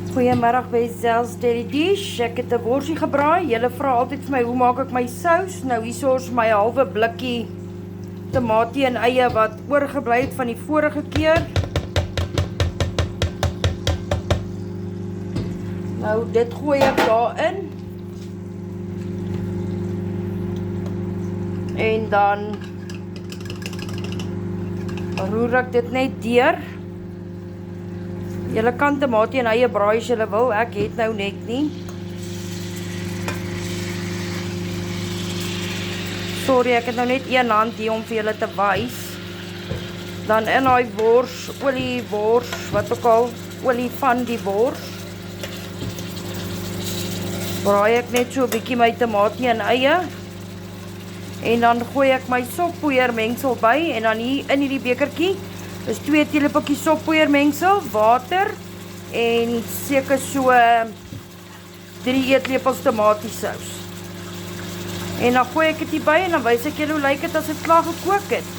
Goeiemiddag by Zel's Deli Dish. Ek het 'n worsie gebraai. Julle vra altyd vir my hoe maak ek my sous? Nou hierso is my halwe blikkie tamatie en eie wat oorgebly het van die vorige keer. Nou dit gooi ek daarin. En dan roer ek dit net deur. Julle kan tamatie en eie braai as julle wil, ek het nou net nie. Sorry, ek het nou net een hand hier om vir julle te wys. Dan in daai wors, oliewors, wat ook al, olie van die wors. Braai ek net so 'n bietjie my tamatie en eie. En dan gooi ek my soppoeier mengsel by en dan hier in hierdie bekertjie is 2 teelepeltjies soppoeier mengsel, water en seker so 3 eetlepels tomatiesous. En dan gooi ek dit hier by en dan wys ek julle hoe lyk dit as dit klaar gekook het.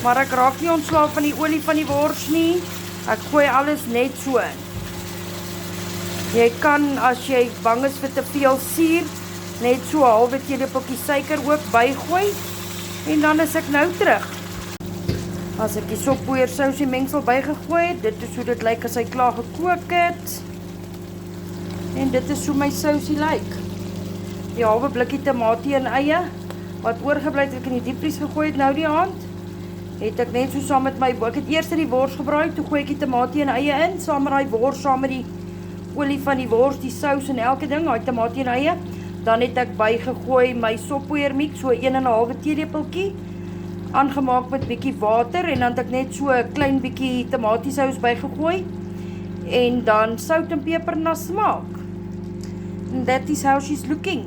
Maar ek raak nie ontslaaf van die olie van die wors nie. Ek gooi alles net so in. Jy kan, as jy bang is vir te veel suur, net so 'n halwe teelepeltjie suiker ook bygooi en dan is ek nou terug. As ek die soppoeier sousie mengsel bygegooi het, dit is hoe dit lyk as hy klaar gekook het. En dit is hoe my sousie lyk. Die halwe blikkie tamatie en eie wat oorgebly het ek in die diepvries gegooi het nou die aand, het ek net so saam met my, ek het eers die wors gebraai, toe gooi ek die tamatie en eie in, saam met die wors, saam met die olie van die wors, die sous en elke ding, die tamatie en eie. Dan het ek bygegooi my soppoeier mix, so 1,5 teelepeltjie, aangemaak met bietjie water en dan het ek net so 'n klein bietjie tomatiesous bygegooi en dan sout en peper na smaak. And that is how she's looking.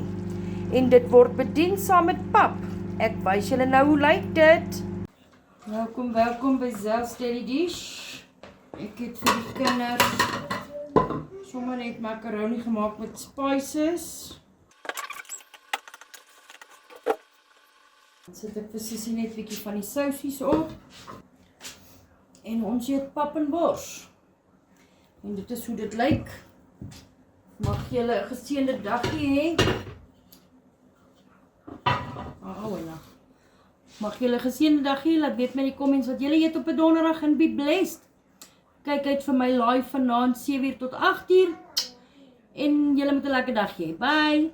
En dit word bedien saam met pap. Ek wys julle nou hoe lyk dit. Welkom by Zel's Deli Dish. Ek het vir die kinders sommer net macaroni gemaak met spices. Dan sit ek vir Sissie net 'n bietjie van die sousies op. En ons eet pap en bors. En dit is hoe dit lyk. Mag julle 'n geseënde dagie hê. Mag julle 'n geseënde dagie, laat weet my in die comments wat julle eet op 'n donderdag en be blessed. Kyk uit vir my live vanaand 7:00 tot 8:00. En julle moet 'n lekker dag hê. Bye.